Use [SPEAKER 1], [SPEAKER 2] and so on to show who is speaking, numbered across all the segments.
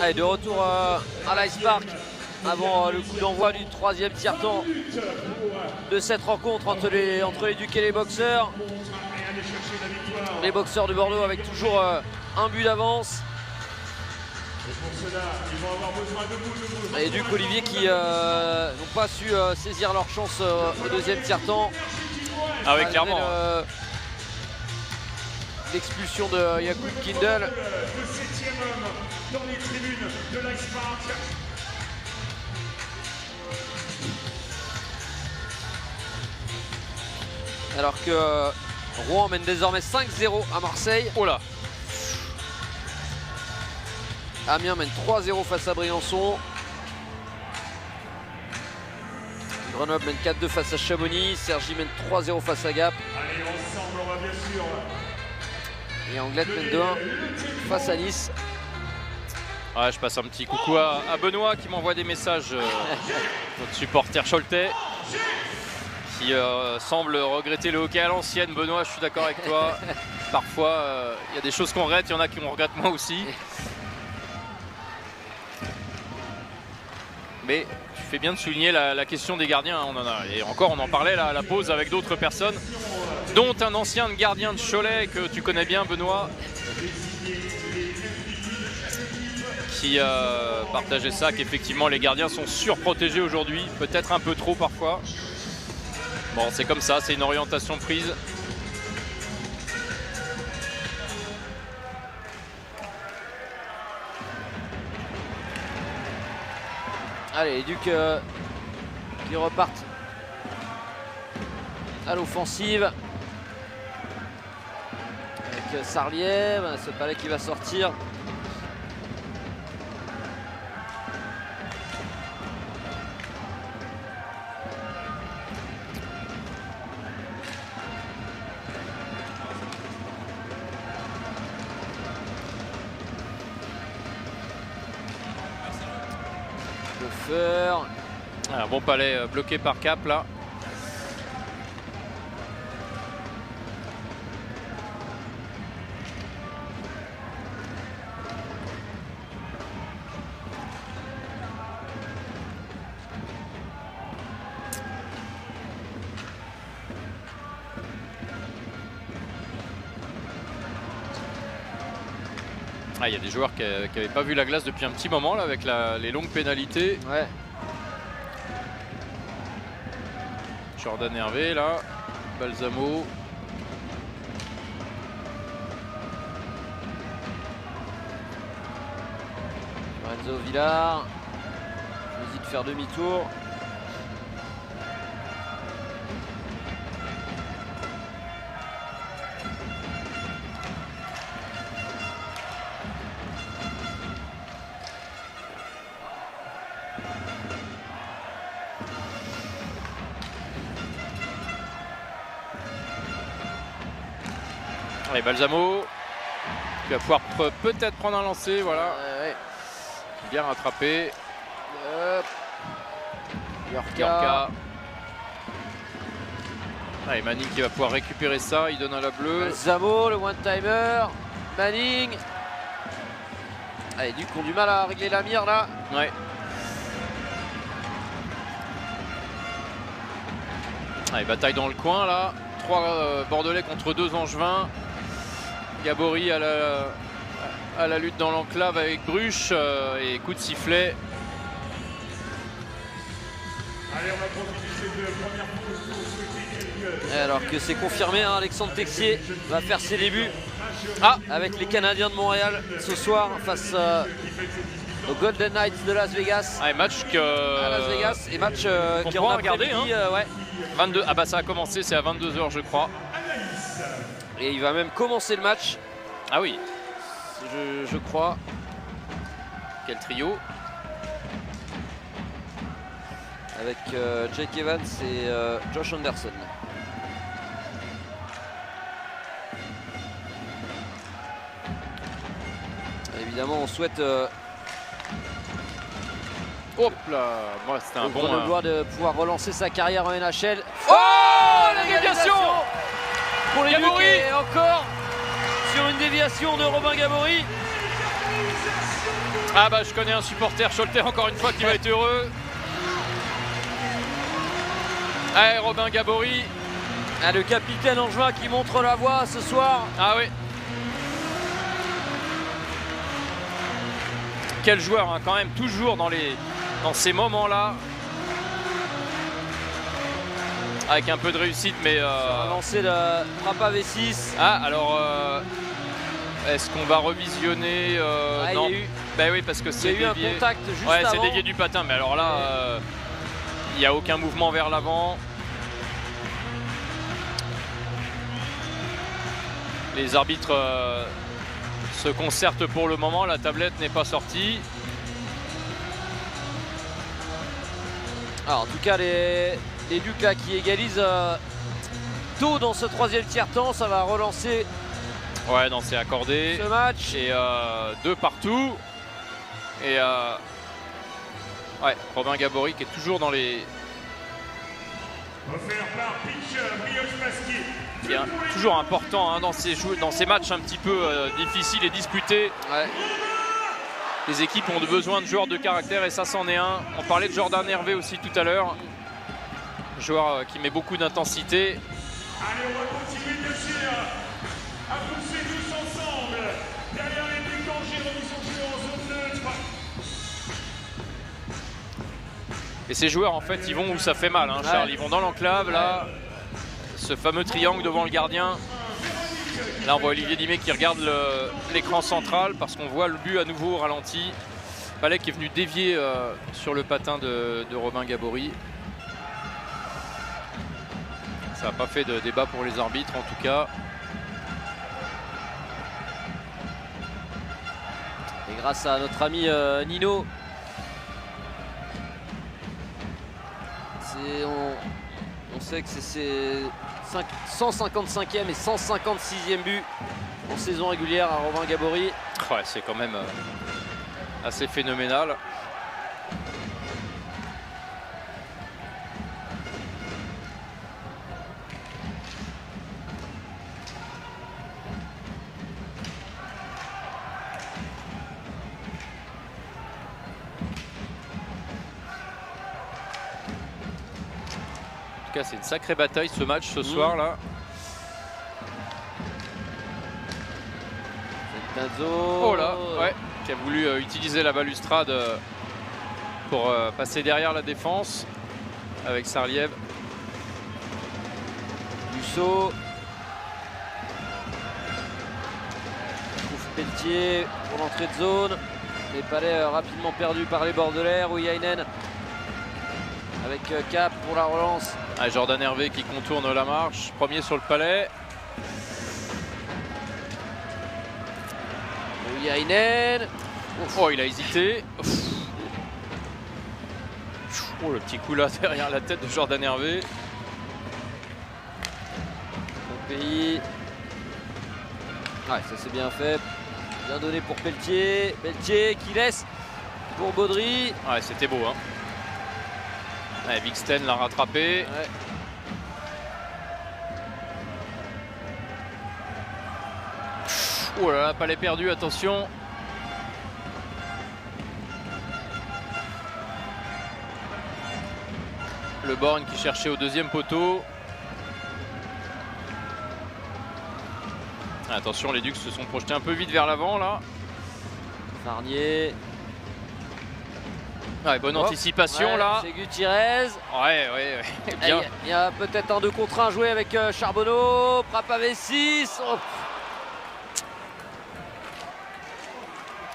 [SPEAKER 1] Allez, de retour à l'Ice Park avant le coup d'envoi du troisième tiers-temps de cette rencontre entre les Ducs et les boxeurs. Les boxeurs de Bordeaux avec toujours un but d'avance. Et Duc Olivier qui n'ont pas su saisir leur chance au deuxième tiers-temps.
[SPEAKER 2] Ah oui, clairement.
[SPEAKER 1] L'expulsion de Yacoub Kindle. Alors que Rouen mène désormais 5-0 à Marseille.
[SPEAKER 2] Oh là.
[SPEAKER 1] Amiens mène 3-0 face à Briançon. Grenoble mène 4-2 face à Chamonix. Cergy mène 3-0 face à Gap.
[SPEAKER 3] Allez, ensemble, on va bien sûr.
[SPEAKER 1] Et Anglette mène 2-1 face à Nice.
[SPEAKER 2] Ouais, je passe un petit coucou à Benoît qui m'envoie des messages, notre supporter choletais, qui semble regretter le hockey à l'ancienne. Benoît, je suis d'accord avec toi. Parfois, il y a des choses qu'on regrette, il y en a qui on regrette moi aussi. Mais tu fais bien de souligner la question des gardiens. Et encore, on en parlait là, à la pause avec d'autres personnes, dont un ancien gardien de Cholet que tu connais bien, Benoît, qui partageait ça, qu'effectivement les gardiens sont surprotégés aujourd'hui, peut-être un peu trop parfois. Bon, c'est comme ça, c'est une orientation prise.
[SPEAKER 1] Allez, les Ducs qui repartent à l'offensive. Avec Sarlier, ce palais qui va sortir.
[SPEAKER 2] Un bon palais bloqué par Cap là. Ah, il y a des joueurs qui n'avaient pas vu la glace depuis un petit moment là, avec les longues pénalités.
[SPEAKER 1] Ouais.
[SPEAKER 2] Jordan Hervé là, Balsamo.
[SPEAKER 1] Lorenzo Villar. Choisit de faire demi-tour.
[SPEAKER 2] Allez, Balsamo qui va pouvoir peut-être prendre un lancer, voilà.
[SPEAKER 1] Ouais.
[SPEAKER 2] Bien rattrapé.
[SPEAKER 1] Yorka.
[SPEAKER 2] Allez, Manning qui va pouvoir récupérer ça, il donne à la bleue.
[SPEAKER 1] Balsamo, le one-timer. Manning. Allez, Duc ont du mal à régler la mire là.
[SPEAKER 2] Ouais. Allez, bataille dans le coin là. 3 Bordelais contre 2 Angevins. Gabory à la lutte dans l'enclave avec Bruche et coup de sifflet.
[SPEAKER 3] Allez, on va profiter de cette première pause pour souhaiter quelques...
[SPEAKER 1] Alors que c'est confirmé, hein, Alexandre Texier va faire ses débuts avec les Canadiens de Montréal ce soir face aux Golden Knights de Las Vegas.
[SPEAKER 2] Allez, match
[SPEAKER 1] à Las Vegas et match qui en a
[SPEAKER 2] regarder.
[SPEAKER 1] ouais.
[SPEAKER 2] 22, ah bah ça a commencé, c'est à 22 h je crois.
[SPEAKER 1] Et il va même commencer le match.
[SPEAKER 2] Ah oui.
[SPEAKER 1] Je crois.
[SPEAKER 2] Quel trio.
[SPEAKER 1] Avec Jake Evans et Josh Anderson. Et évidemment, on souhaite
[SPEAKER 2] Hop là, moi c'était un bon.
[SPEAKER 1] Grenoblois de pouvoir relancer sa carrière en NHL.
[SPEAKER 2] Oh, la déviation
[SPEAKER 1] pour les
[SPEAKER 2] Gabory.
[SPEAKER 1] Ducs et encore sur une déviation de Robin Gabory.
[SPEAKER 2] Ah bah je connais un supporter Choletais encore une fois qui va être heureux. Allez, Robin Gabory.
[SPEAKER 1] Ah, le capitaine angevin qui montre la voie ce soir.
[SPEAKER 2] Ah oui. Quel joueur hein, quand même, toujours dans ces moments-là. Avec un peu de réussite, mais...
[SPEAKER 1] Lancé de Prapa V6.
[SPEAKER 2] Ah, alors... est-ce qu'on va revisionner non. Ben oui, parce que c'est
[SPEAKER 1] dévié. Il y a eu un contact juste
[SPEAKER 2] ouais,
[SPEAKER 1] avant.
[SPEAKER 2] c'est dévié du patin, mais alors là, il n'y a aucun mouvement vers l'avant. Les arbitres se concertent pour le moment, la tablette n'est pas sortie.
[SPEAKER 1] Alors, en tout cas, les Ducs là qui égalisent tôt dans ce troisième tiers-temps, ça va relancer
[SPEAKER 2] Ouais, non, c'est accordé.
[SPEAKER 1] ce match.
[SPEAKER 2] Et 2 partout. Et ouais, Robin Gabory qui est toujours dans les...
[SPEAKER 3] Offert par pitch Brioche Pasquier.
[SPEAKER 2] Qui est toujours important hein, dans ces matchs un petit peu difficiles et disputés.
[SPEAKER 1] Ouais.
[SPEAKER 2] Les équipes ont besoin de joueurs de caractère et ça c'en est un. On parlait de Jordan Hervé aussi tout à l'heure. Joueur qui met beaucoup d'intensité.
[SPEAKER 3] Allez, on va continuer de chercher à pousser tous ensemble. Derrière les Ducs d'Angers, ils sont plus en zone neutre.
[SPEAKER 2] Et ces joueurs en fait ils vont où ça fait mal hein, Charles. Ils vont dans l'enclave là. Ce fameux triangle devant le gardien. Là on voit Olivier Dimet qui regarde l'écran central parce qu'on voit le but à nouveau au ralenti. Palais qui est venu dévier sur le patin de Robin Gabory. Ça n'a pas fait de débat pour les arbitres en tout cas.
[SPEAKER 1] Et grâce à notre ami Nino, on sait que c'est ses 155e et 156e but en saison régulière à Robin Gabory.
[SPEAKER 2] Ouais, c'est quand même assez phénoménal. En tout cas, c'est une sacrée bataille ce match ce soir là. Oh là, ouais, qui a voulu utiliser la balustrade pour passer derrière la défense avec Sarliev.
[SPEAKER 1] Musso. Trouve Pelletier pour l'entrée de zone. Les Palais rapidement perdus par les Bordelais. Rouyainen avec Cap pour la relance.
[SPEAKER 2] Ah, Jordan Hervé qui contourne la marche, premier sur le Palais.
[SPEAKER 1] Rouyainen.
[SPEAKER 2] Oh, il a hésité. Oh, le petit coup là derrière la tête de Jordan Hervé.
[SPEAKER 1] Bon pays. Ouais, ça c'est bien fait. Bien donné pour Pelletier. Pelletier qui laisse pour Baudry.
[SPEAKER 2] Ouais, c'était beau hein. Ouais, Vixten l'a rattrapé.
[SPEAKER 1] Ouais.
[SPEAKER 2] Oh là là, Palais perdu, attention. Le Borgne qui cherchait au deuxième poteau. Attention, les Ducs se sont projetés un peu vite vers l'avant là.
[SPEAKER 1] Farnier.
[SPEAKER 2] Ouais, bonne anticipation
[SPEAKER 1] ouais,
[SPEAKER 2] là.
[SPEAKER 1] C'est Gutiérrez.
[SPEAKER 2] Ouais. Bien.
[SPEAKER 1] Il y a peut-être un 2 contre 1 joué avec Charbonneau. Prapa V6. Oh.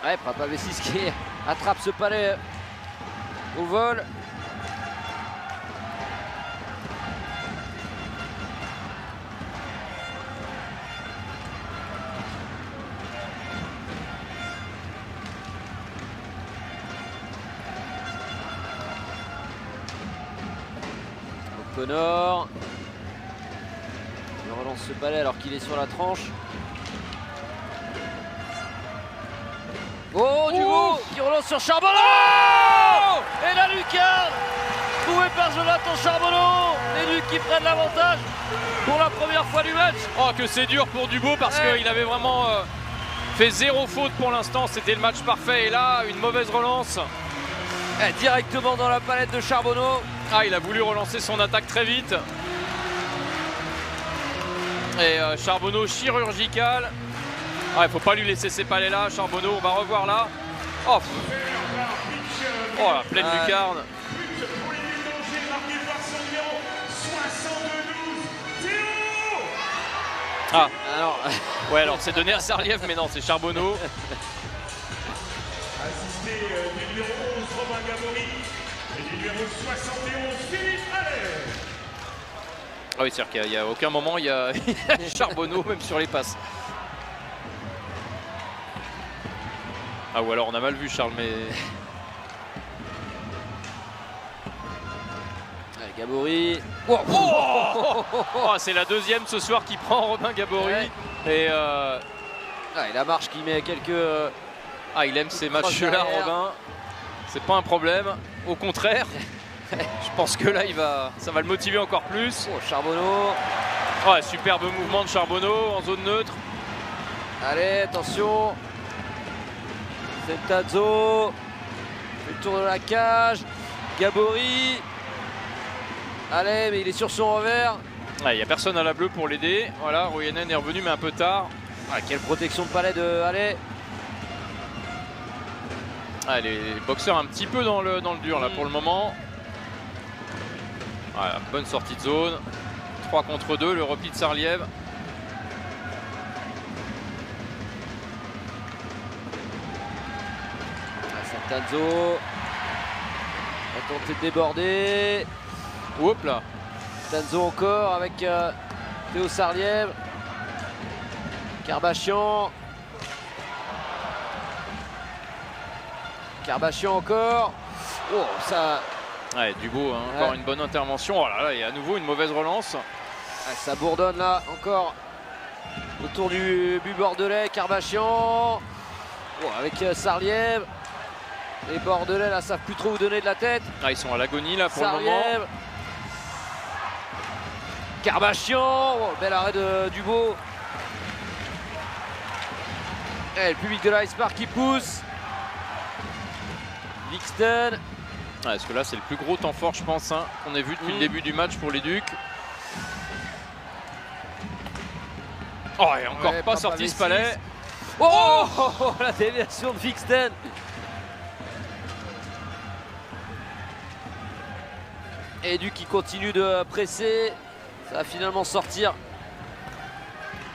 [SPEAKER 1] Ouais, Prapa V6 qui attrape ce Palais au vol. Connor. Il relance ce Palais alors qu'il est sur la tranche. Oh, Dubo qui relance sur Charbonneau. Et la lucarne trouvée par Jonathan Charbonneau. Les Ducs qui prennent l'avantage pour la première fois du match.
[SPEAKER 2] Oh, que c'est dur pour Dubo parce qu'il avait vraiment fait 0 faute pour l'instant, c'était le match parfait. Et là, une mauvaise relance.
[SPEAKER 1] Directement dans la palette de Charbonneau.
[SPEAKER 2] Ah, il a voulu relancer son attaque très vite. Et Charbonneau chirurgical. Ah, il faut pas lui laisser ses palets là, Charbonneau, on va revoir là. Oh, oh la pleine lucarne. Ah,
[SPEAKER 1] Alors,
[SPEAKER 2] ouais, alors c'est donné à Sarliev, mais non, c'est Charbonneau.
[SPEAKER 3] Assisté du numéro 11, Robin Gabory, et du numéro 71, Philippe Allaire.
[SPEAKER 2] Ah oui, c'est-à-dire qu'il n'y a aucun moment, il y a Charbonneau, même sur les passes. Ah, ou alors on a mal vu Charles, mais...
[SPEAKER 1] allez, Gabory.
[SPEAKER 2] Oh, oh oh, c'est la deuxième ce soir qui prend Robin Gabory.
[SPEAKER 1] Ouais.
[SPEAKER 2] Et
[SPEAKER 1] Et la marche qui met quelques...
[SPEAKER 2] ah, il aime ces matchs-là,
[SPEAKER 1] derrière.
[SPEAKER 2] Robin. C'est pas un problème. Au contraire, je pense que là, ça va le motiver encore plus.
[SPEAKER 1] Oh, Charbonneau.
[SPEAKER 2] Ouais, superbe mouvement de Charbonneau en zone neutre.
[SPEAKER 1] Allez, attention. Centazzo. Fait le tour de la cage. Gabory. Allez, mais il est sur son revers.
[SPEAKER 2] Il n'y a personne à la bleue pour l'aider. Voilà, Royanen est revenu, mais un peu tard.
[SPEAKER 1] Ah, quelle protection de palais de Allez.
[SPEAKER 2] Ah, les boxeurs un petit peu dans le dur là pour le moment. Voilà, bonne sortie de zone. 3 contre 2, le repli de Sarliev.
[SPEAKER 1] Centazzo. Va tenter de déborder.
[SPEAKER 2] Hop là.
[SPEAKER 1] Centazzo encore avec Théo Sarliev. Karbachian. Karbachian encore. Oh, ça,
[SPEAKER 2] Ouais, Dubo, hein, encore
[SPEAKER 1] Ouais.
[SPEAKER 2] une bonne intervention. Oh là là, il y a à nouveau une mauvaise relance.
[SPEAKER 1] ça bourdonne là encore autour du but bordelais. Karbachian. Oh, avec Sarliev. Les bordelais là savent plus trop où donner de la tête.
[SPEAKER 2] Ah, ils sont à l'agonie là pour le moment.
[SPEAKER 1] Sarliev. Karbachian. Oh, bel arrêt de Dubo. Et le public de l'Ice Park qui pousse. Vixten.
[SPEAKER 2] Ouais, parce que là, c'est le plus gros temps fort, je pense, hein, qu'on ait vu depuis le début du match pour les Ducs. Oh, et encore
[SPEAKER 1] Ouais,
[SPEAKER 2] pas
[SPEAKER 1] Papa
[SPEAKER 2] sorti ce
[SPEAKER 1] V6.
[SPEAKER 2] palais.
[SPEAKER 1] Oh, la déviation de Vixten. Et Duc qui continue de presser. Ça va finalement sortir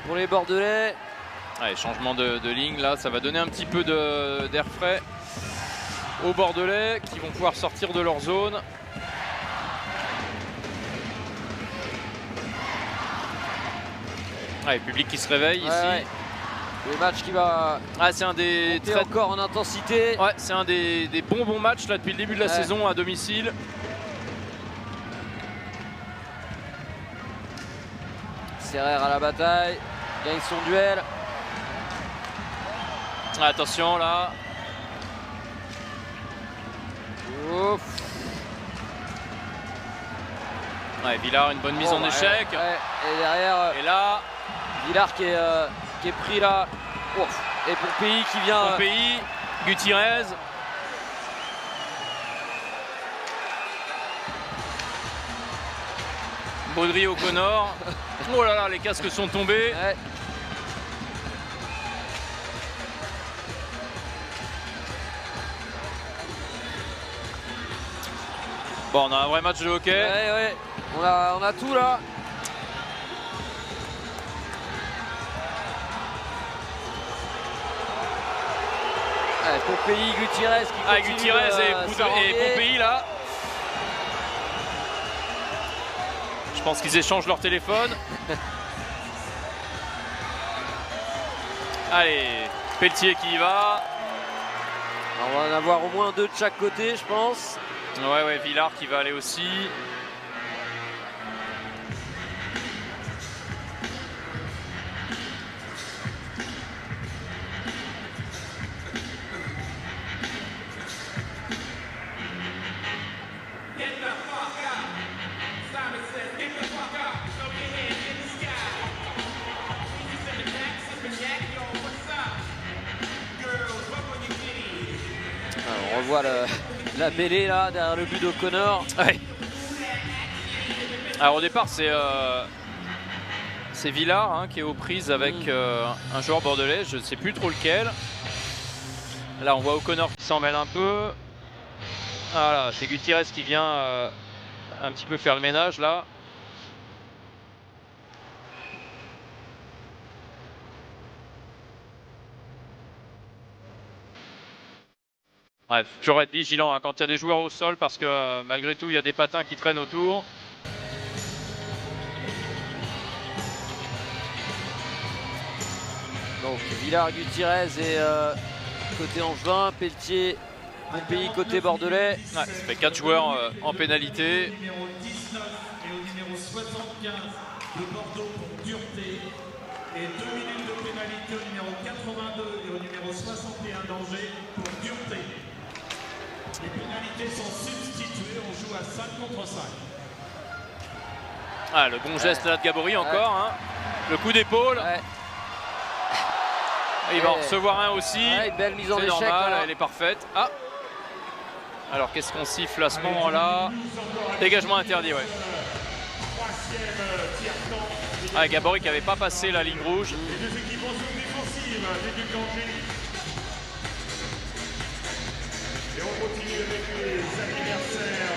[SPEAKER 1] pour les Bordelais.
[SPEAKER 2] Ouais, changement de ligne là, ça va donner un petit peu d'air frais aux Bordelais qui vont pouvoir sortir de leur zone. Ouais, le public qui se réveille ici.
[SPEAKER 1] Ouais. Le match qui va
[SPEAKER 2] Ah, c'est un des
[SPEAKER 1] monter encore en intensité.
[SPEAKER 2] ouais, c'est un des bons matchs là depuis le début de la saison à domicile.
[SPEAKER 1] Serrer à la bataille, gagne son duel.
[SPEAKER 2] Attention là.
[SPEAKER 1] Ouf.
[SPEAKER 2] Ouais, Villard, une bonne mise en
[SPEAKER 1] Ouais,
[SPEAKER 2] échec.
[SPEAKER 1] ouais. Et derrière,
[SPEAKER 2] Et là,
[SPEAKER 1] Villard qui est pris là. Ouf. Et pour Pays qui vient.
[SPEAKER 2] Pompéi, Gutiérrez. Baudry O'Connor. Oh là là, les casques sont tombés.
[SPEAKER 1] Ouais.
[SPEAKER 2] Bon, on a un vrai match de hockey.
[SPEAKER 1] Ouais. On a tout là. Ouais, Pompéi, Gutiérrez qui
[SPEAKER 2] Ah,
[SPEAKER 1] continue
[SPEAKER 2] Gutiérrez
[SPEAKER 1] de
[SPEAKER 2] et
[SPEAKER 1] s'arranger.
[SPEAKER 2] Pompéi là. Je pense qu'ils échangent leur téléphone. Allez, Pelletier qui y va.
[SPEAKER 1] On va en avoir au moins 2 de chaque côté, je pense.
[SPEAKER 2] Ouais, Villard qui va aller aussi.
[SPEAKER 1] voit la mêlée là derrière le but d'O'Connor.
[SPEAKER 2] Ouais. Alors au départ c'est Villard hein, qui est aux prises avec un joueur bordelais, je ne sais plus trop lequel. Là on voit O'Connor qui s'en mêle un peu. Voilà, c'est Gutiérrez qui vient un petit peu faire le ménage là. Bref, toujours être vigilant hein, quand il y a des joueurs au sol parce que malgré tout il y a des patins qui traînent autour.
[SPEAKER 1] Donc Villard, Gutiérrez et côté Angevin, Pelletier, Montpellier côté bordelais.
[SPEAKER 2] Ouais, ça fait 4 joueurs en pénalité.
[SPEAKER 3] Numéro 19 et au numéro 75 de Bordeaux pour dureté. Et 2 minutes de pénalité au numéro 82 et au numéro 61 d'Angers pour dureté. Les pénalités sont substituées, on joue à 5 contre 5.
[SPEAKER 2] Ah, le bon geste là de Gabory encore. Hein. Le coup d'épaule.
[SPEAKER 1] Ouais.
[SPEAKER 2] Il va en recevoir un aussi.
[SPEAKER 1] Ouais, une belle mise en
[SPEAKER 2] C'est
[SPEAKER 1] échec.
[SPEAKER 2] normal,
[SPEAKER 1] Là.
[SPEAKER 2] elle est parfaite. Ah. Alors qu'est-ce qu'on siffle à ce moment-là? Dégagement interdit, ouais. Ah, Gabory qui n'avait pas passé la ligne rouge.
[SPEAKER 3] Les deux équipes en zone défensive, les deux d'Angers. Et on continue avec les anniversaires.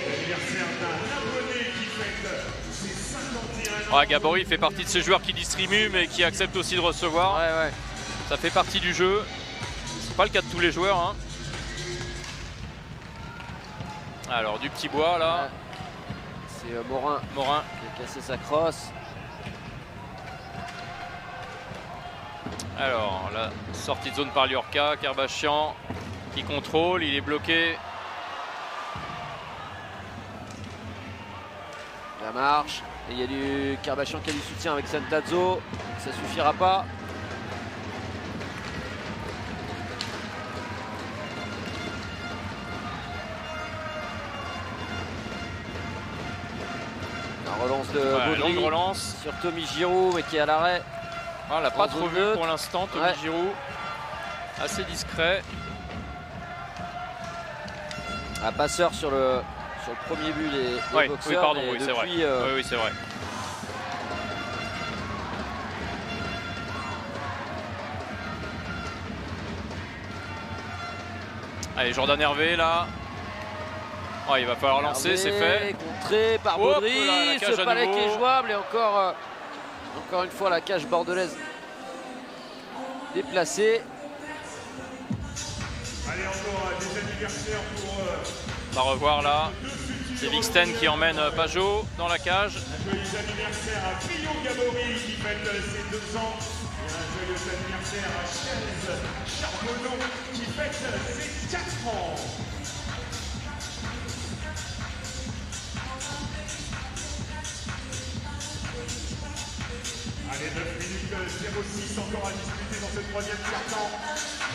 [SPEAKER 3] L'anniversaire d'un abonné qui fête ses 51 ans.
[SPEAKER 2] Ah, Gabory fait partie de ces joueurs qui distribuent mais qui acceptent aussi de recevoir.
[SPEAKER 1] Ouais, ouais.
[SPEAKER 2] Ça fait partie du jeu. C'est pas le cas de tous les joueurs. Hein. Alors du petit bois là.
[SPEAKER 1] Ouais. C'est Morin
[SPEAKER 2] Morin.
[SPEAKER 1] qui a cassé sa crosse.
[SPEAKER 2] Alors la sortie de zone par Liorca, Kerbachian qui contrôle, il est bloqué.
[SPEAKER 1] La marche. Et il y a du Kerbachian qui a du soutien avec Santazzo. Ça suffira pas. La relance de
[SPEAKER 2] Voilà,
[SPEAKER 1] Baudry
[SPEAKER 2] longue relance.
[SPEAKER 1] sur Tommy Giroud, mais qui est à l'arrêt.
[SPEAKER 2] Ah, on l'a pas
[SPEAKER 1] En
[SPEAKER 2] trop
[SPEAKER 1] zone
[SPEAKER 2] vu
[SPEAKER 1] neutre.
[SPEAKER 2] pour l'instant, Tommy
[SPEAKER 1] Ouais.
[SPEAKER 2] Giroud. Assez discret.
[SPEAKER 1] Un passeur sur le premier but des
[SPEAKER 2] Ouais,
[SPEAKER 1] boxeurs.
[SPEAKER 2] oui, pardon,
[SPEAKER 1] mais
[SPEAKER 2] oui, c'est vrai.
[SPEAKER 1] depuis,
[SPEAKER 2] Oui, oui, c'est vrai. Allez, Jordan Hervé là. Oh, il va falloir lancer, c'est fait.
[SPEAKER 1] Contré par
[SPEAKER 2] Hop
[SPEAKER 1] Baudry,
[SPEAKER 2] là, la cage
[SPEAKER 1] ce
[SPEAKER 2] à
[SPEAKER 1] palais
[SPEAKER 2] nouveau.
[SPEAKER 1] qui est jouable et encore une fois la cage bordelaise déplacée.
[SPEAKER 3] Allez, encore des anniversaires pour
[SPEAKER 2] On va revoir là. C'est Vixten qui emmène Pajot dans la cage.
[SPEAKER 3] un joyeux anniversaire à Pio Gabory qui fête ses 2 ans. Et un joyeux anniversaire à Chaise Charbonneau qui fête ses 4 ans. Allez, 9 minutes 06 encore à disputer dans ce troisième quart-temps.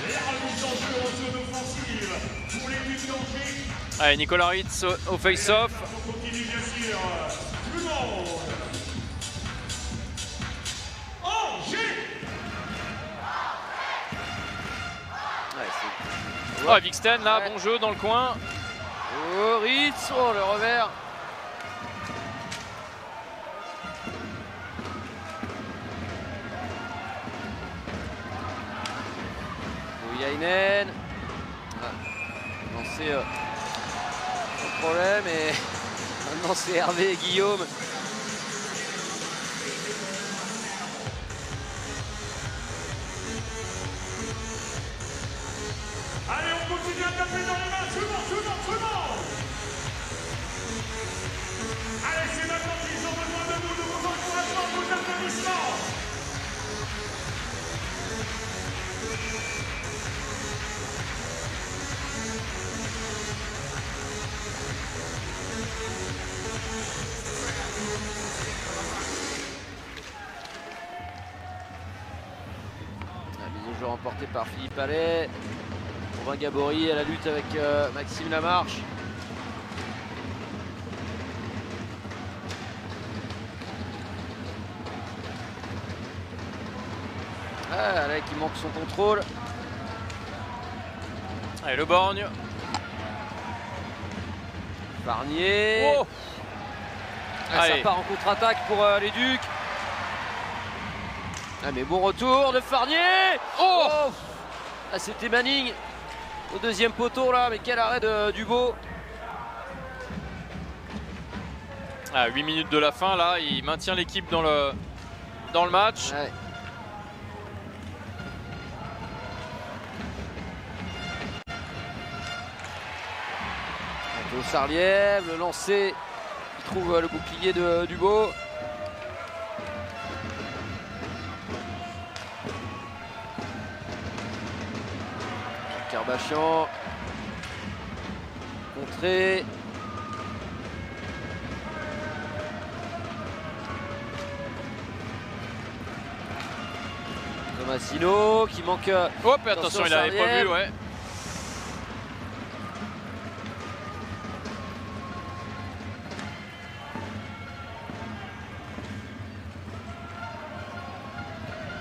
[SPEAKER 3] La remise en jeu en zone offensive pour les buts d'Angers.
[SPEAKER 2] Allez, Nicolas Ritz au face-off.
[SPEAKER 3] On continue bien sûr. Tout le monde. Angers.
[SPEAKER 1] Ouais,
[SPEAKER 2] Ah, Vixten là,
[SPEAKER 1] Ouais.
[SPEAKER 2] bon jeu dans le coin.
[SPEAKER 1] oh, Ritz, oh, le revers. Yainen. Lancé sans problème et maintenant c'est Hervé et Guillaume.
[SPEAKER 3] Allez, on continue à taper dans les mains. Tout le monde, tout le monde, tout le monde. Allez, c'est maintenant qu'ils ont besoin de nous, de vos encouragements, de vos applaudissements.
[SPEAKER 1] La mise au jeu remportée par Philippe Allais. Robin Gabory à la lutte avec Maxime Lamarche. Ah, Allais qui manque son contrôle.
[SPEAKER 2] Allez, le borgne.
[SPEAKER 1] Farnier.
[SPEAKER 2] Oh.
[SPEAKER 1] Ah, ça
[SPEAKER 2] Allez.
[SPEAKER 1] part en contre-attaque pour les Ducs. Ah, mais bon retour de Farnier.
[SPEAKER 2] Oh.
[SPEAKER 1] Ah, c'était Manning au deuxième poteau là, mais quel arrêt de Dubo.
[SPEAKER 2] À 8 minutes de la fin, là, il maintient l'équipe dans le match.
[SPEAKER 1] Ouais. Sarliève, le lancer, il trouve le bouclier de Dubo. Karbachian, contré. Tomasino qui manque.
[SPEAKER 2] Hop, attention, il n'avait pas vu, ouais.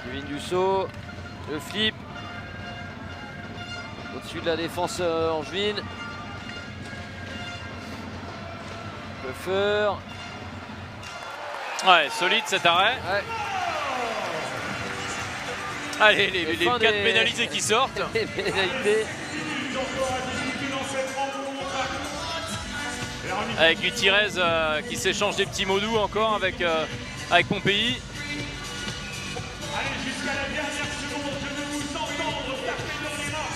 [SPEAKER 1] Kevin Dussault, le flip. Au-dessus de la défense angevine. Puffer.
[SPEAKER 2] Ouais, solide cet arrêt.
[SPEAKER 1] Ouais.
[SPEAKER 2] Allez, les 4
[SPEAKER 1] des...
[SPEAKER 2] pénalisés qui sortent.
[SPEAKER 1] Les pénalités.
[SPEAKER 2] Avec Gutiérrez qui s'échange des petits mots doux encore avec Pompéi.
[SPEAKER 3] Allez, jusqu'à la dernière seconde, je veux vous entendre taper dans les mains.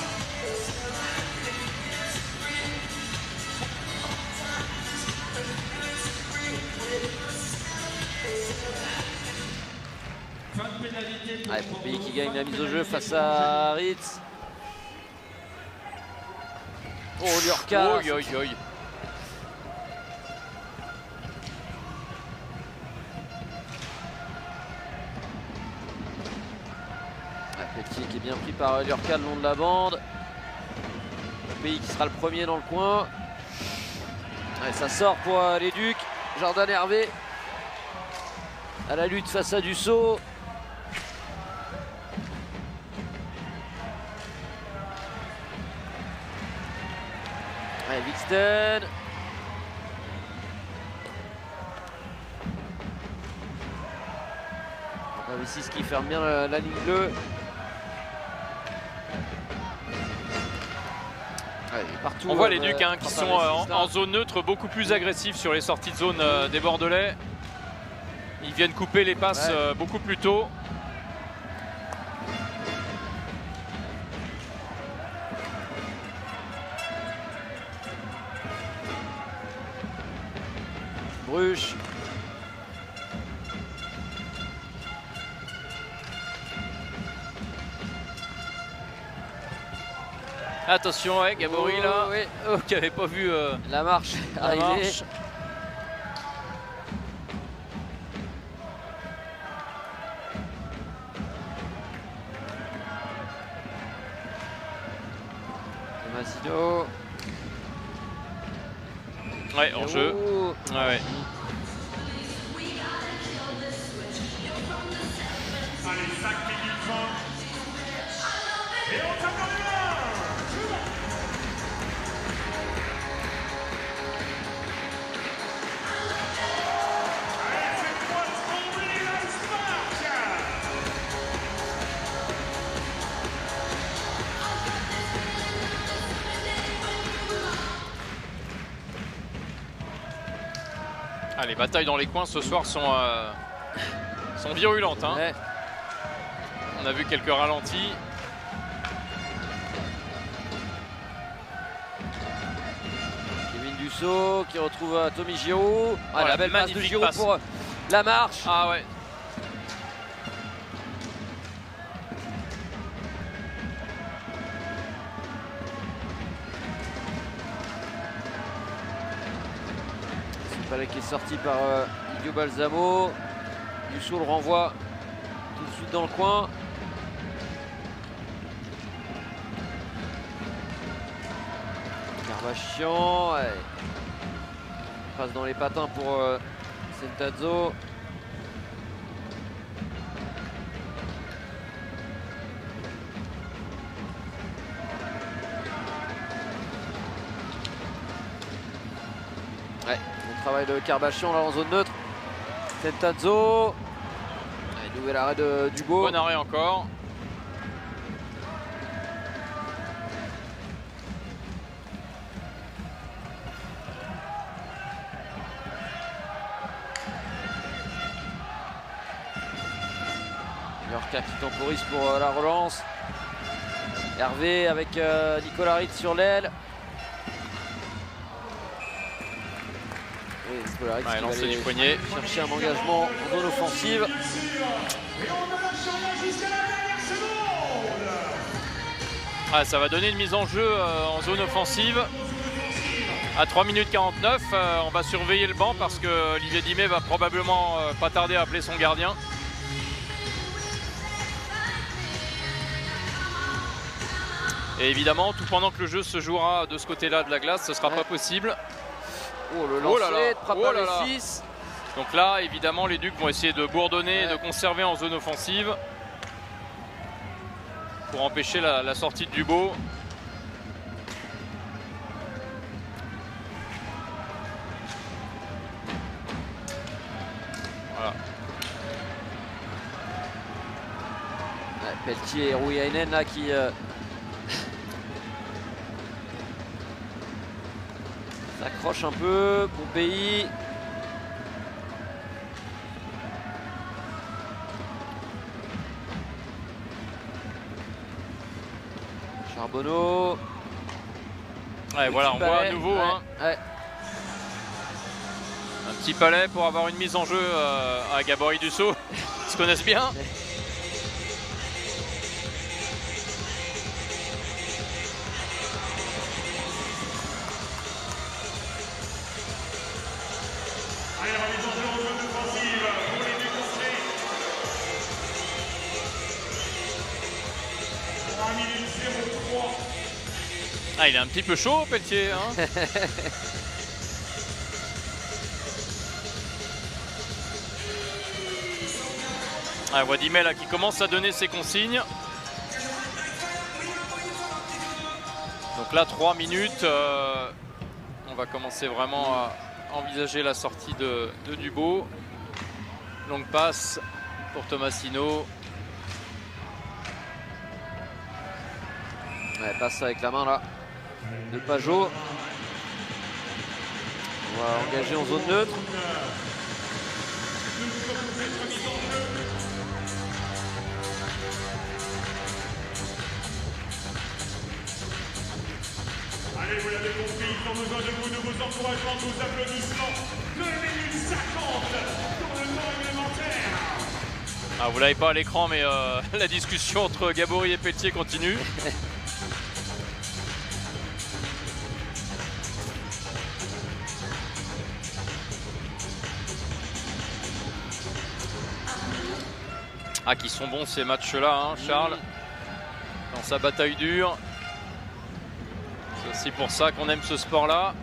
[SPEAKER 3] Fin de pénalité.
[SPEAKER 1] Ouais, Pompéi qui gagne la mise au jeu face à Ritz. Oh, Liorca.
[SPEAKER 2] Oi, oi, oi.
[SPEAKER 1] Petit qui est bien pris par Liorca le long de la bande. Pompéi qui sera le premier dans le coin. Ouais, ça sort pour les Ducs. Jordan Hervé à la lutte face à Dussault. Ouais, Wixten. Ravicis qui ferme bien la ligne bleue. Ouais, partout,
[SPEAKER 2] On voit les Ducs qui sont en zone neutre, beaucoup plus agressifs sur les sorties de zone des Bordelais. Ils viennent couper les passes beaucoup plus tôt.
[SPEAKER 1] Bruche.
[SPEAKER 2] Attention, ouais, Gabory là,
[SPEAKER 1] oui.
[SPEAKER 2] qui n'avait pas vu
[SPEAKER 1] La marche
[SPEAKER 2] la
[SPEAKER 1] arriver.
[SPEAKER 2] marche.
[SPEAKER 1] Tomasino.
[SPEAKER 2] Ouais, en jeu.
[SPEAKER 1] Oh.
[SPEAKER 2] Ouais, ouais.
[SPEAKER 3] Allez, 5 minutes 30. Et on tape dans les mains. Allez, faites-moi trembler la Spark.
[SPEAKER 2] Ah, les batailles dans les coins ce soir sont virulentes. Hein.
[SPEAKER 1] Ouais.
[SPEAKER 2] On a vu quelques ralentis.
[SPEAKER 1] Kevin Dussault qui retrouve Tommy Giroud. Ah,
[SPEAKER 2] Voilà,
[SPEAKER 1] la belle passe de
[SPEAKER 2] magnifique
[SPEAKER 1] Giroud
[SPEAKER 2] passe.
[SPEAKER 1] pour la marche.
[SPEAKER 2] Ah ouais.
[SPEAKER 1] Palais qui est sorti par Idio Balsamo. Dussault le renvoie tout de suite dans le coin. Karbachian, ouais. Passe dans les patins pour Sentazzo. l'arrêt de Karbachian là en zone neutre. Tentazzo. Allez, nouvel arrêt de Dubo.
[SPEAKER 2] Bon arrêt encore.
[SPEAKER 1] Yorka qui temporise pour la relance. Hervé avec Nicolas Ritz sur l'aile. Et Nicolas Ritz qui
[SPEAKER 2] Lancer
[SPEAKER 1] va
[SPEAKER 2] du
[SPEAKER 1] aller
[SPEAKER 2] poignet.
[SPEAKER 1] chercher un engagement en zone offensive.
[SPEAKER 2] Ah, ça va donner une mise en jeu en zone offensive. À 3 minutes 49, on va surveiller le banc parce que Olivier Dimet va probablement pas tarder à appeler son gardien. Et évidemment, tout pendant que le jeu se jouera de ce côté-là de la glace, ce ne sera pas possible.
[SPEAKER 1] Oh, le lancer de
[SPEAKER 2] là.
[SPEAKER 1] 6.
[SPEAKER 2] Donc là, évidemment, les Ducs vont essayer de bourdonner et de conserver en zone offensive pour empêcher la sortie de Dubo. Voilà.
[SPEAKER 1] Ouais, Pelletier et Rouyainen là qui s'accroche un peu. Pompéi. Charbonneau.
[SPEAKER 2] Ouais, voilà, on voit à nouveau
[SPEAKER 1] ouais.
[SPEAKER 2] un petit palais pour avoir une mise en jeu à Gabory Dussault. Ils se connaissent bien.
[SPEAKER 3] Allez, remise en jeu en zone offensive pour les déconseillés. 3 minutes 03.
[SPEAKER 2] Ah, il est un petit peu chaud, Pelletier. Hein. Ah, Wadimel là qui commence à donner ses consignes. Donc là, 3 minutes. On va commencer vraiment à envisager la sortie de Dubo. Longue passe pour Tomasino.
[SPEAKER 1] Ouais, passe avec la main là de Pajot. On va engager en zone neutre.
[SPEAKER 3] Allez, vous l'avez compris, ils ont besoin de vous, de vos encouragements, de vos applaudissements. 2 minutes 50 dans le temps réglementaire.
[SPEAKER 2] Ah, vous l'avez pas à l'écran, mais la discussion entre Gabory et Pelletier continue. Ah, qui sont bons ces matchs-là, hein, Charles. Dans sa bataille dure. C'est aussi pour ça qu'on aime ce sport-là.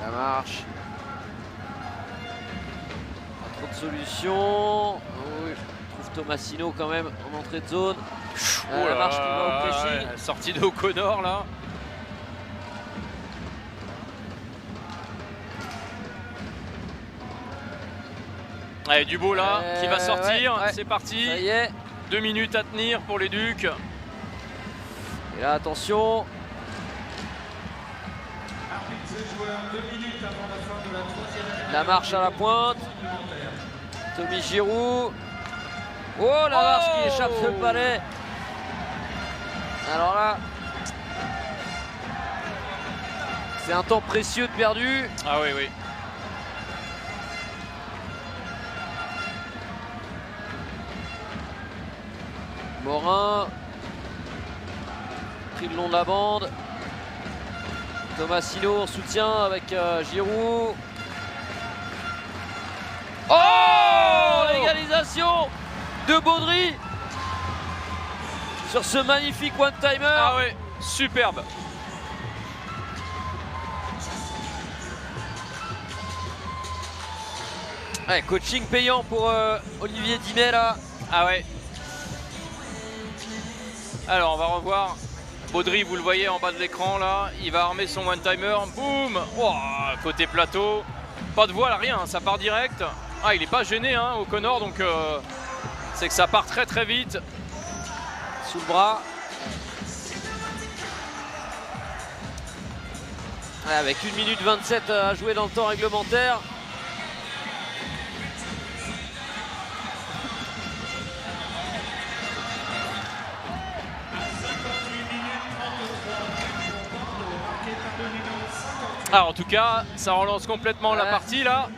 [SPEAKER 1] La marche. Pas trop de solutions. Oh, oui, je trouve Tomasino quand même en entrée de zone. La marche qui va au pressing.
[SPEAKER 2] Ouais, sortie de O'Connor là. Allez, Dubo là, qui va sortir,
[SPEAKER 1] ouais.
[SPEAKER 2] C'est parti.
[SPEAKER 1] Ça y est.
[SPEAKER 2] 2 minutes à tenir pour les Ducs.
[SPEAKER 1] Et là, attention. La marche à la pointe. Tommy Giroud. Oh, la marche qui échappe le palais. Alors là, c'est un temps précieux de perdu.
[SPEAKER 2] Ah oui, oui.
[SPEAKER 1] Morin, pris le long de la bande. Tomasino en soutien avec Giroud. Oh, l'égalisation de Baudry sur ce magnifique one-timer.
[SPEAKER 2] Ah oui, superbe.
[SPEAKER 1] Ouais, coaching payant pour Olivier Dimet là.
[SPEAKER 2] Ah ouais. Alors on va revoir. Baudry, vous le voyez en bas de l'écran là, il va armer son one-timer. Boum. Oh, côté plateau. Pas de voile, rien, ça part direct. Ah, il n'est pas gêné hein, O'Connor, donc c'est que ça part très très vite.
[SPEAKER 1] Sous le bras. Ouais, avec 1 minute 27 à jouer dans le temps réglementaire.
[SPEAKER 2] Ah, en tout cas, ça relance complètement la partie là.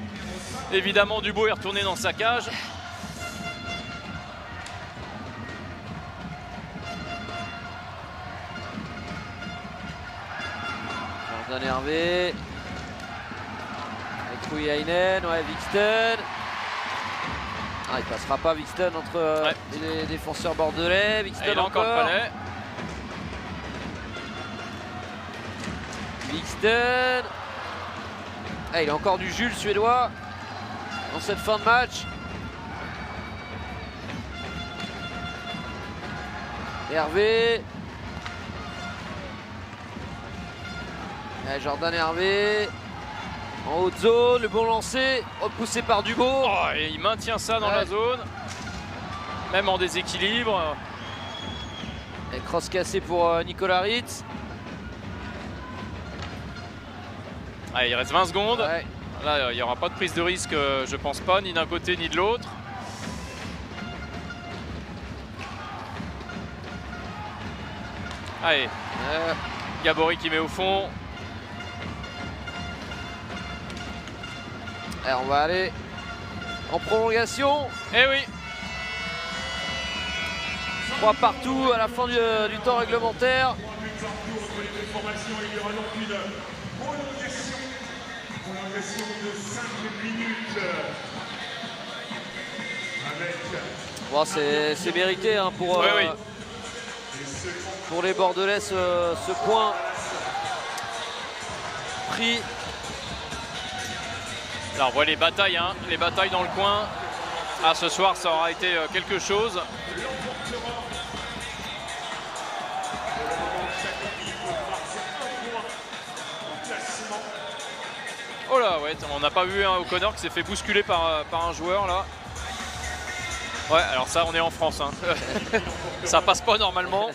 [SPEAKER 2] Évidemment, Dubo est retourné dans sa cage.
[SPEAKER 1] Jordan Hervé. Avec Rouyainen, ouais, Wiksten. Ah, il passera pas Wiksten entre les défenseurs bordelais. Wiksten
[SPEAKER 2] il a encore le palais.
[SPEAKER 1] Wiksten. Ah, il a encore du jus le suédois dans cette fin de match. Hervé. Jordan Hervé. En haute zone, le bon lancer, repoussé par Dubo.
[SPEAKER 2] Oh, et il maintient ça dans la zone, même en déséquilibre.
[SPEAKER 1] Et cross cassé pour Nicolas Ritz.
[SPEAKER 2] Allez, il reste 20 secondes.
[SPEAKER 1] Ouais.
[SPEAKER 2] Là, il n'y aura pas de prise de risque, je pense pas, ni d'un côté ni de l'autre. Allez, Gabory qui met au fond.
[SPEAKER 1] Et on va aller en prolongation.
[SPEAKER 2] Eh oui.
[SPEAKER 1] 3 partout à la fin du temps réglementaire. Bon, c'est mérité hein, pour les Bordelais ce point pris.
[SPEAKER 2] Alors on voit les batailles dans le coin. Ah, ce soir ça aura été quelque chose. Oh là, ouais, on n'a pas vu un O'Connor qui s'est fait bousculer par un joueur là. Ouais, alors ça on est en France, hein. Ça passe pas normalement.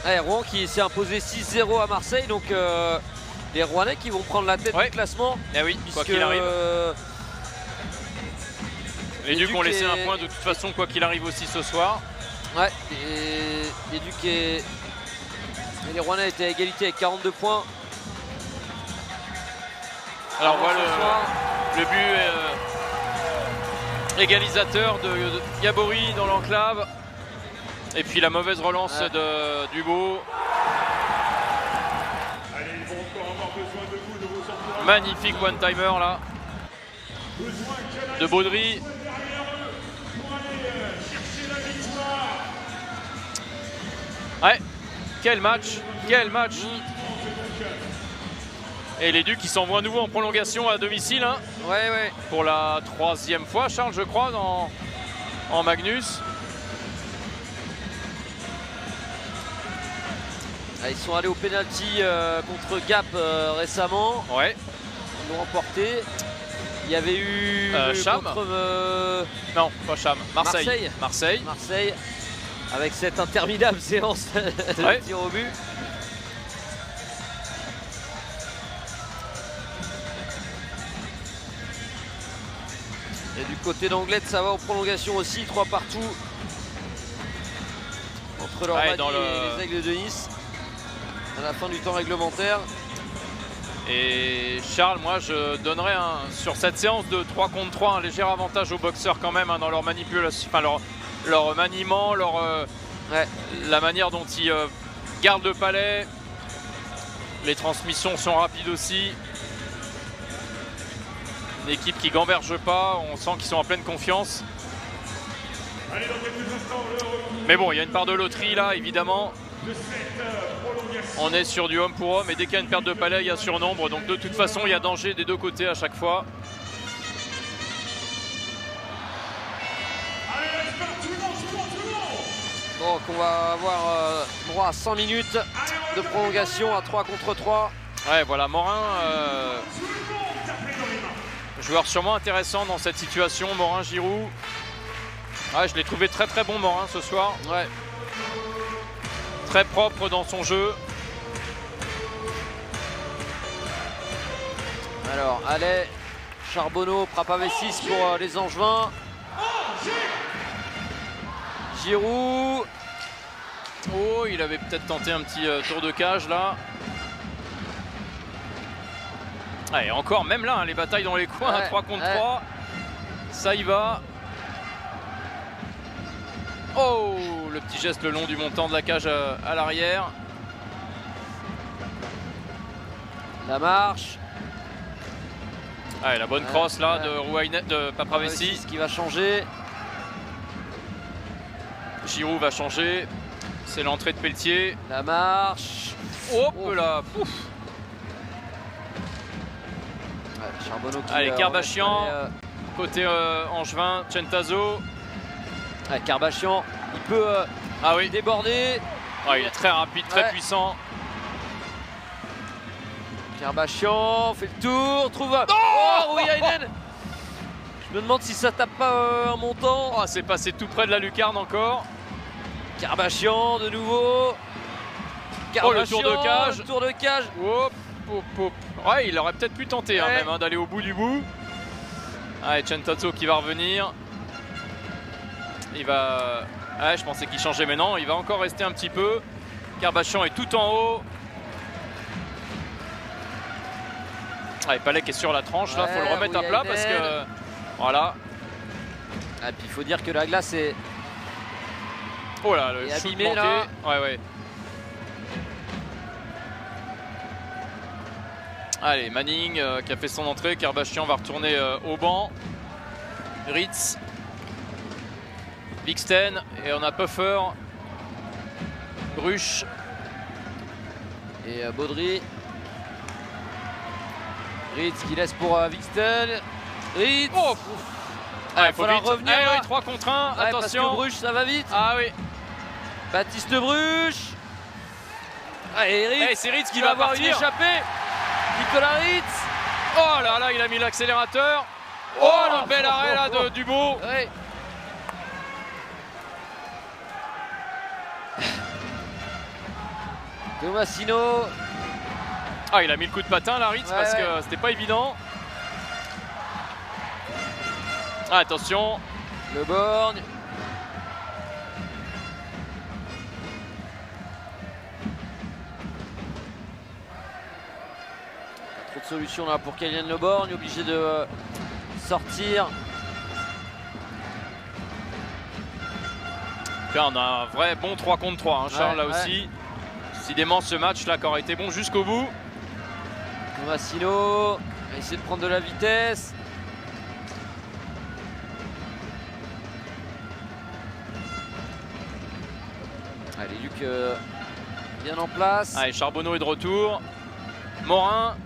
[SPEAKER 1] Rouen qui s'est imposé 6-0 à Marseille, donc les Rouennais qui vont prendre la tête du classement.
[SPEAKER 2] Eh oui, quoi qu'il arrive. Les Ducs ont laissé un point de toute façon, quoi qu'il arrive aussi ce soir.
[SPEAKER 1] Ouais, les Ducs et les Rouennais étaient à égalité avec 42 points.
[SPEAKER 2] Alors on voit le but égalisateur de Gabory dans l'enclave. Et puis la mauvaise relance de Dubo. Magnifique one-timer là de Baudry. Ouais, quel match, quel match. Et les Ducs qui s'envoient à nouveau en prolongation à domicile hein, pour la 3e fois, Charles, je crois, en Magnus.
[SPEAKER 1] Ils sont allés au penalty contre Gap récemment.
[SPEAKER 2] Ouais.
[SPEAKER 1] Ils l'ont remporté. Il y avait eu
[SPEAKER 2] Cham. Non, pas Cham. Marseille.
[SPEAKER 1] Avec cette interminable séance de tir au but. Et du côté d'Anglette, ça va en prolongation aussi, 3 partout. Entre l'Ormanie et les Aigles de Nice. À la fin du temps réglementaire.
[SPEAKER 2] Et Charles, moi je donnerais sur cette séance de 3 contre 3 un léger avantage aux boxeurs quand même hein, dans leur manipulation, enfin leur maniement, la manière dont ils gardent le palais. Les transmissions sont rapides aussi. Une équipe qui gamberge pas, on sent qu'ils sont en pleine confiance. Mais bon, il y a une part de loterie là, évidemment. On est sur du homme pour homme et dès qu'il y a une perte de palais, il y a surnombre. Donc de toute façon, il y a danger des deux côtés à chaque fois.
[SPEAKER 1] Bon, Donc on va avoir droit à 100 minutes de prolongation à 3 contre 3.
[SPEAKER 2] Ouais, voilà, Morin, joueur sûrement intéressant dans cette situation, Morin-Giroud. Ouais, je l'ai trouvé très très bon, Morin, ce soir.
[SPEAKER 1] Ouais.
[SPEAKER 2] Très propre dans son jeu.
[SPEAKER 1] Alors, allez, Charbonneau, Prapavessis pour les Angevins. Giroud.
[SPEAKER 2] Oh, il avait peut-être tenté un petit tour de cage là. Allez, encore, même là, hein, les batailles dans les coins,
[SPEAKER 1] Ouais,
[SPEAKER 2] 3 contre
[SPEAKER 1] ouais.
[SPEAKER 2] 3. Ça y va. Oh, le petit geste le long du montant de la cage à l'arrière.
[SPEAKER 1] La marche.
[SPEAKER 2] Allez, la bonne
[SPEAKER 1] Ouais,
[SPEAKER 2] crosse là
[SPEAKER 1] ouais.
[SPEAKER 2] de Prapavessis.
[SPEAKER 1] Qui va changer.
[SPEAKER 2] Giroud va changer. C'est l'entrée de Pelletier.
[SPEAKER 1] La marche.
[SPEAKER 2] Hop
[SPEAKER 1] Oh.
[SPEAKER 2] là, pouf.
[SPEAKER 1] Ouais, Charbonneau qui,
[SPEAKER 2] Allez, Karbachian.
[SPEAKER 1] allez,
[SPEAKER 2] Côté Angevin, Centazo.
[SPEAKER 1] ouais, Karbachian, il peut
[SPEAKER 2] Ah oui,
[SPEAKER 1] déborder.
[SPEAKER 2] il est très rapide, très
[SPEAKER 1] Ouais.
[SPEAKER 2] puissant.
[SPEAKER 1] Karbachian fait le tour, trouve. Oh, Rouyainen. Je me demande si ça tape pas un montant.
[SPEAKER 2] Oh, c'est passé tout près de la lucarne encore.
[SPEAKER 1] Karbachian de nouveau.
[SPEAKER 2] Oh, le tour de cage.
[SPEAKER 1] Le tour de cage.
[SPEAKER 2] Hop, hop, hop. Ouais, il aurait peut-être pu tenter hein,
[SPEAKER 1] Ouais.
[SPEAKER 2] même d'aller au bout du bout. Allez, Centazo qui va revenir. Il va... Ouais, je pensais qu'il changeait, mais non, il va encore rester un petit peu. Karbachian est tout en haut. Allez, Palais qui est sur la tranche, là,
[SPEAKER 1] Ouais,
[SPEAKER 2] faut le remettre à plat parce que...
[SPEAKER 1] Rouyainen.
[SPEAKER 2] Voilà.
[SPEAKER 1] Ah, puis il faut dire que la glace est.
[SPEAKER 2] Oh là, le
[SPEAKER 1] Et
[SPEAKER 2] shoot
[SPEAKER 1] abîmé,
[SPEAKER 2] manqué.
[SPEAKER 1] là.
[SPEAKER 2] Ouais, ouais. Allez, Manning qui a fait son entrée. Karbachian va retourner au banc. Ritz. Bixten. Et on a Puffer. Bruch.
[SPEAKER 1] Et Baudry. Ritz qui laisse pour Wixten. Ritz.
[SPEAKER 2] Oh,
[SPEAKER 1] Ah,
[SPEAKER 2] il faut
[SPEAKER 1] falloir
[SPEAKER 2] vite.
[SPEAKER 1] revenir.
[SPEAKER 2] Ah,
[SPEAKER 1] là.
[SPEAKER 2] oui, 3 contre 1.
[SPEAKER 1] Ouais, parce
[SPEAKER 2] Attention.
[SPEAKER 1] que Bruch, ça va vite.
[SPEAKER 2] Ah oui.
[SPEAKER 1] Baptiste Bruch. Ah, et Ritz,
[SPEAKER 2] Eh, c'est Ritz qui
[SPEAKER 1] va
[SPEAKER 2] va
[SPEAKER 1] avoir une
[SPEAKER 2] partir.
[SPEAKER 1] échappée. Nicolas Ritz.
[SPEAKER 2] Oh là là, il a mis l'accélérateur. Oh, le bel arrêt là de Dubo.
[SPEAKER 1] Ouais. Tomasino.
[SPEAKER 2] Ah, il a mis le coup de patin là, Ritz,
[SPEAKER 1] Ouais,
[SPEAKER 2] parce
[SPEAKER 1] ouais.
[SPEAKER 2] que c'était pas évident. Ah, attention.
[SPEAKER 1] Le Borgne. Pas trop de solutions là pour Kylian Le Borgne, obligé de sortir.
[SPEAKER 2] Là, on a un vrai bon 3 contre 3, hein, Charles,
[SPEAKER 1] Ouais,
[SPEAKER 2] là
[SPEAKER 1] ouais.
[SPEAKER 2] aussi. Décidément, ce match-là qui aurait été bon jusqu'au bout.
[SPEAKER 1] Tomasino va essayer de prendre de la vitesse. Allez, Luc bien en place.
[SPEAKER 2] Allez, Charbonneau est de retour. Morin.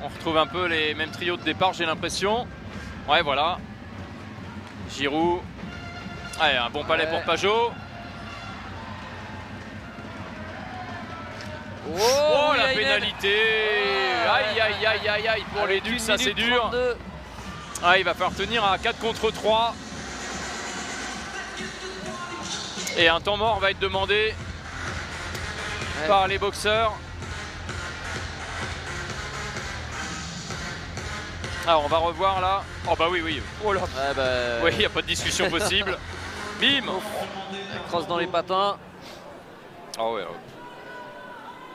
[SPEAKER 2] On retrouve un peu les mêmes trios de départ, j'ai l'impression. Ouais, voilà. Giroud. Allez, un bon palais
[SPEAKER 1] Ouais.
[SPEAKER 2] pour Pajot. Oh, la
[SPEAKER 1] Rouyainen.
[SPEAKER 2] pénalité. Aïe, aïe, aïe, aïe, aïe. Pour les
[SPEAKER 1] Avec
[SPEAKER 2] Ducs,
[SPEAKER 1] 1
[SPEAKER 2] ça c'est
[SPEAKER 1] minute
[SPEAKER 2] dur.
[SPEAKER 1] 32.
[SPEAKER 2] Ah, il va falloir tenir à 4 contre 3. Et un temps mort va être demandé
[SPEAKER 1] Ouais.
[SPEAKER 2] par les boxeurs. Alors on va revoir là. Oh bah oui, oui. Oh là.
[SPEAKER 1] Ouais, bah,
[SPEAKER 2] Oui, il n'y a pas de discussion possible. Bim.
[SPEAKER 1] crosse dans les patins.
[SPEAKER 2] Ah ouais.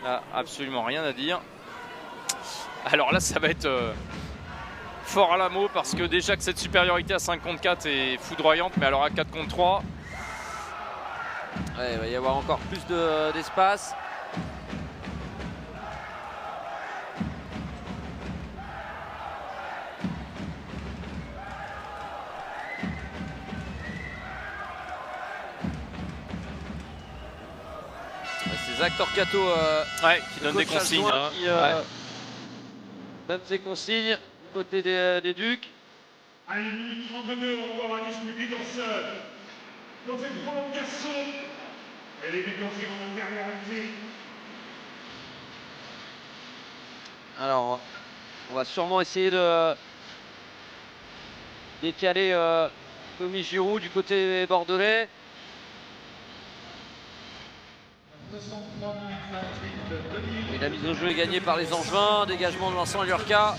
[SPEAKER 2] Là, absolument rien à dire. Alors là, ça va être fort à la mot parce que déjà que cette supériorité à 5 contre 4 est foudroyante, mais alors à 4 contre 3.
[SPEAKER 1] Ouais, il va y avoir encore plus d'espace. C'est Zach Torquato
[SPEAKER 2] Ouais, qui donne des
[SPEAKER 1] coach
[SPEAKER 2] consignes.
[SPEAKER 1] adjoint,
[SPEAKER 2] Hein.
[SPEAKER 1] qui
[SPEAKER 2] Ouais.
[SPEAKER 1] donne ses consignes du côté des Ducs.
[SPEAKER 3] À 1 minute 32, on va voir un esprit leadership dans cette prolongation
[SPEAKER 1] Alors, on va sûrement essayer de décaler Tommy Giroud du côté bordelais. Et la mise au jeu est gagnée par les Angevins. Dégagement de Vincent Lurca.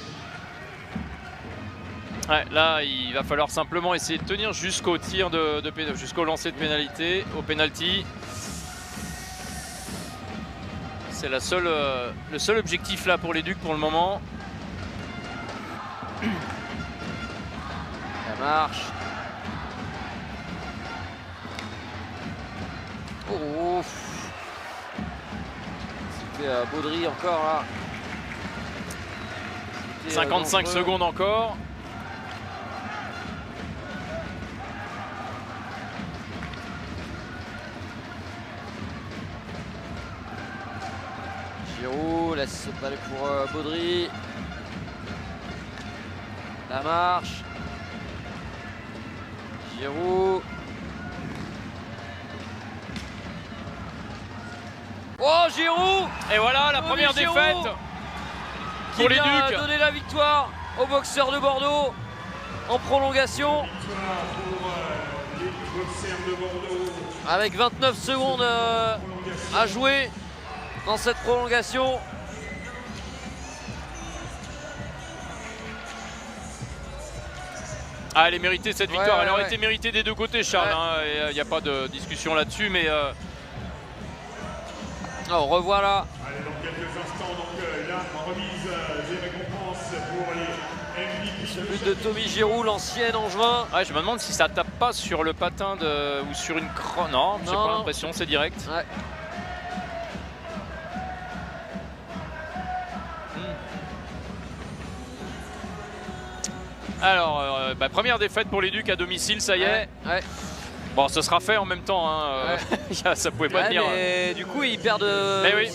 [SPEAKER 2] Ouais, là, il va falloir simplement essayer de tenir jusqu'au tir jusqu'au lancer de pénalité, au penalty. C'est le seul objectif là pour les Ducs pour le moment.
[SPEAKER 1] Ça marche. Oh, c'était Baudry encore là.
[SPEAKER 2] 55 secondes encore.
[SPEAKER 1] Giroud laisse balle pour Baudry. La marche. Giroud. Oh, Giroud!
[SPEAKER 2] Et voilà la première
[SPEAKER 1] Giroud
[SPEAKER 2] défaite
[SPEAKER 1] qui
[SPEAKER 2] pour les
[SPEAKER 1] vient
[SPEAKER 2] Ducs.
[SPEAKER 1] donner la victoire aux boxeurs de Bordeaux en prolongation. Avec 29 secondes à jouer dans cette prolongation.
[SPEAKER 2] Ah, elle est méritée cette victoire,
[SPEAKER 1] Ouais,
[SPEAKER 2] elle aurait
[SPEAKER 1] ouais.
[SPEAKER 2] été méritée des deux côtés, Charles,
[SPEAKER 1] Ouais.
[SPEAKER 2] il n'y a pas de discussion là-dessus, mais
[SPEAKER 1] Alors revoilà.
[SPEAKER 3] Allez, dans quelques instants, donc la remise des récompenses pour les MVP.
[SPEAKER 1] Ce but de Tommy Giroud, l'ancien Angevin.
[SPEAKER 2] ouais, je me demande si ça tape pas sur le patin ou sur une crosse. Non, j'ai
[SPEAKER 1] Non,
[SPEAKER 2] pas
[SPEAKER 1] non.
[SPEAKER 2] l'impression, c'est direct.
[SPEAKER 1] Ouais.
[SPEAKER 2] Alors, première défaite pour les Ducs à domicile, ça y est.
[SPEAKER 1] Ouais.
[SPEAKER 2] Bon, ce sera fait en même temps, hein. Ça pouvait pas
[SPEAKER 1] Ouais,
[SPEAKER 2] tenir.
[SPEAKER 1] mais du coup, ils perdent.
[SPEAKER 2] Eh oui.